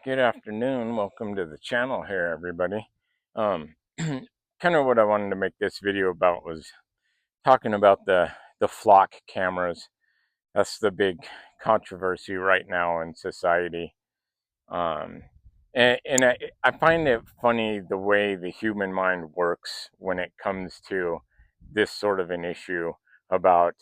Good afternoon. Welcome to the channel here, everybody. Um, kind of what I wanted to make this video about was talking about the flock cameras. That's the big controversy right now in society. Um, and I find it funny the way the human mind works when it comes to this sort of an issue about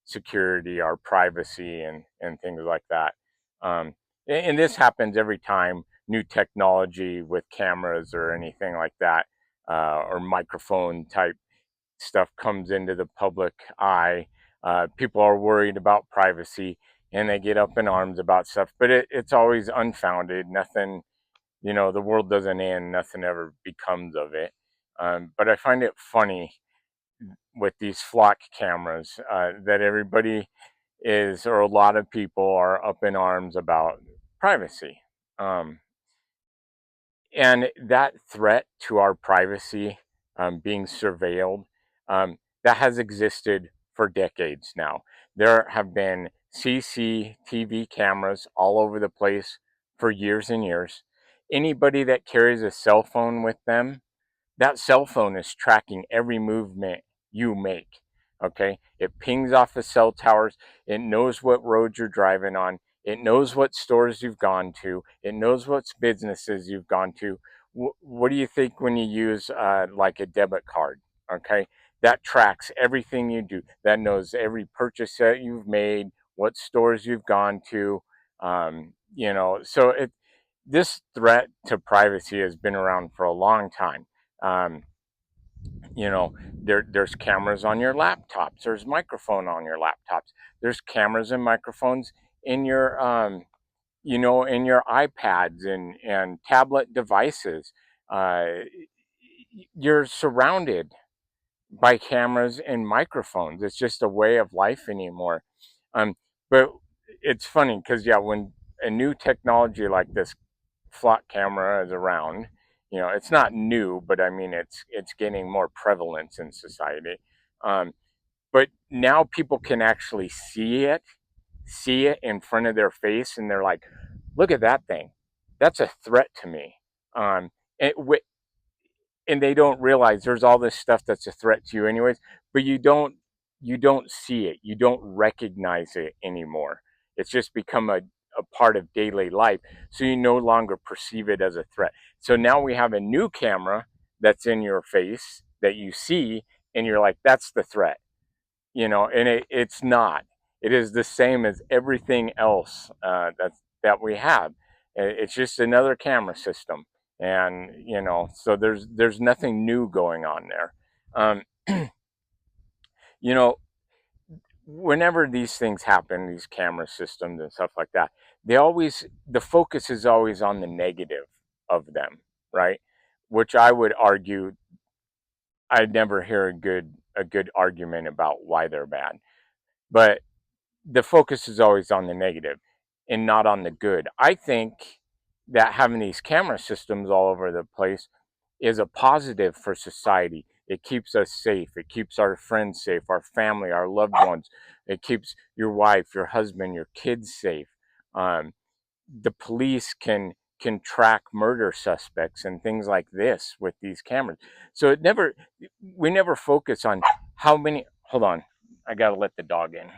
security, our privacy, and things like that. Um, and this happens every time new technology with cameras or anything like that, or microphone type stuff comes into the public eye. People are worried about privacy and they get up in arms about stuff, but it's always unfounded. Nothing, the world doesn't end, nothing ever becomes of it. But I find it funny with these flock cameras that everybody is, or a lot of people are up in arms about privacy. Um, and that threat to our privacy, being surveilled, that has existed for decades now. There have been CCTV cameras all over the place for years and years. Anybody that carries a cell phone with them, that cell phone is tracking every movement you make. Okay, it pings off the cell towers. It knows what roads you're driving on. It knows what stores you've gone to. It knows what businesses you've gone to. What do you think when you use like a debit card? Okay, that tracks everything you do. That knows every purchase that you've made, what stores you've gone to. So this threat to privacy has been around for a long time. um, there's cameras on your laptops, there's microphone on your laptops, there's cameras and microphones in your in your iPads and tablet devices. uh, you're surrounded by cameras and microphones. It's just a way of life anymore. But it's funny because, yeah, when a new technology like this flock camera is around, it's not new, but I mean, it's gaining more prevalence in society. Um, but now people can actually see it in front of their face, and they're like, "Look at that thing! That's a threat to me." Um, and, and they don't realize there's all this stuff that's a threat to you, anyways. But you don't see it, you don't recognize it anymore. It's just become a part of daily life, so you no longer perceive it as a threat. So now we have a new camera that's in your face that you see, and you're like, that's the threat. And it's not. It is the same as everything else that we have. It's just another camera system, and so there's nothing new going on there. Um, you know, Whenever these things happen, these camera systems and stuff like that, the focus is always on the negative of them, right? Which I would argue, I never hear a good argument about why they're bad, but the focus is always on the negative and not on the good. I think that having these camera systems all over the place is a positive for society. It keeps us safe. It keeps our friends safe, our family, our loved ones. It keeps your wife, your husband, your kids safe. Um, the police can track murder suspects and things like this with these cameras. So we never focus on how many. Hold on, I gotta let the dog in.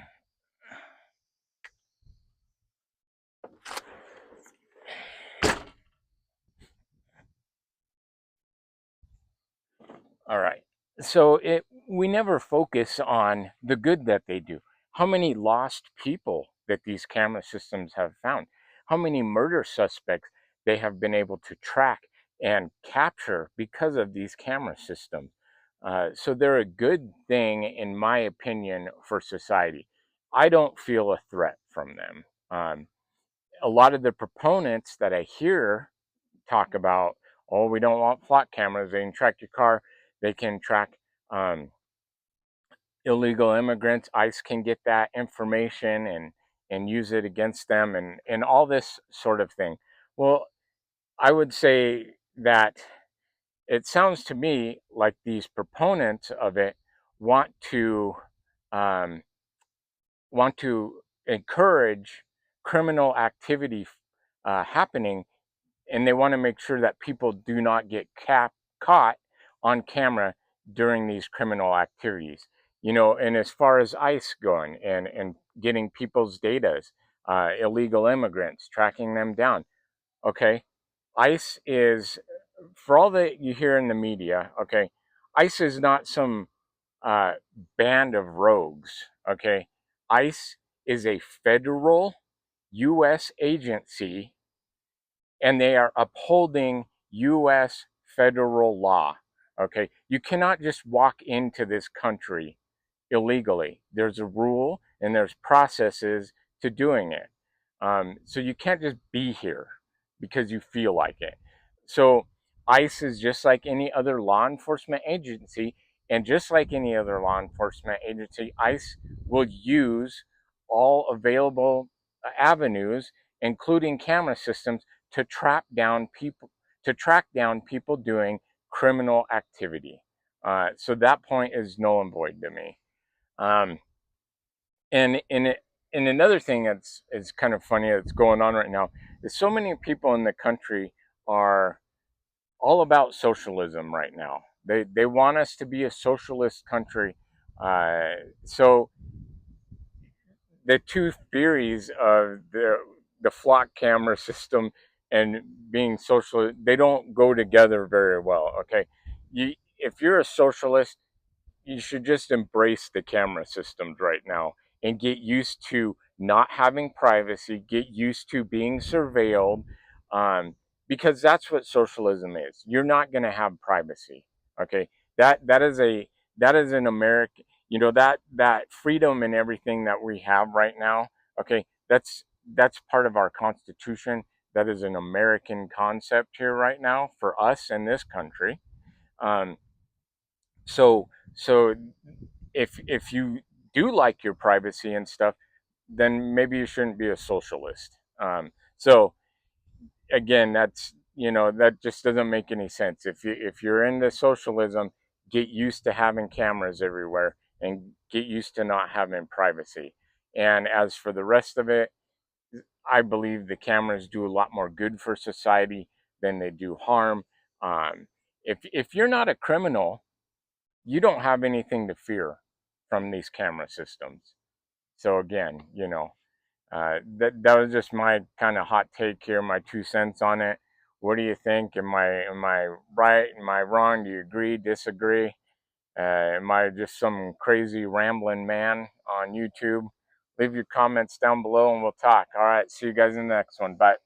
All right. So we never focus on the good that they do. How many lost people that these camera systems have found? How many murder suspects they have been able to track and capture because of these camera systems? So they're a good thing, in my opinion, for society. I don't feel a threat from them. A lot of the proponents that I hear talk about, oh, we don't want flock cameras. They can track your car. They can track um, illegal immigrants. ICE can get that information and use it against them, and all this sort of thing. Well, I would say that it sounds to me like these proponents of it want to um, want to encourage criminal activity happening and they want to make sure that people do not get caught on camera during these criminal activities. And as far as ICE going and getting people's data, illegal immigrants, tracking them down. Okay, ICE is, for all that you hear in the media, okay, ICE is not some uh, band of rogues. Okay, ICE is a federal U.S. agency, and they are upholding U.S. federal law. Okay, you cannot just walk into this country illegally. There's a rule and there's processes to doing it. So you can't just be here because you feel like it. So ICE is just like any other law enforcement agency, and just like any other law enforcement agency, ICE will use all available avenues, including camera systems, to track down people doing criminal activity. So that point is null and void to me. Um, and another thing that's is kind of funny that's going on right now is so many people in the country are all about socialism right now. They want us to be a socialist country. So the two theories of the flock camera system and being social, they don't go together very well. Okay, if you're a socialist, you should just embrace the camera systems right now and get used to not having privacy, get used to being surveilled, um, because that's what socialism is. You're not going to have privacy. Okay, that is an American. That freedom and everything that we have right now. Okay, that's part of our Constitution. That is an American concept here right now for us in this country. Um, so if you do like your privacy and stuff, then maybe you shouldn't be a socialist. So again, that just doesn't make any sense. If you're into socialism, get used to having cameras everywhere and get used to not having privacy. And as for the rest of it, I believe the cameras do a lot more good for society than they do harm. If you're not a criminal, you don't have anything to fear from these camera systems. So again, that was just my kind of hot take here, my 2 cents on it. What do you think? Am I right? Am I wrong? Do you agree? Disagree? Am I just some crazy rambling man on YouTube? Leave your comments down below and we'll talk. All right, see you guys in the next one. Bye.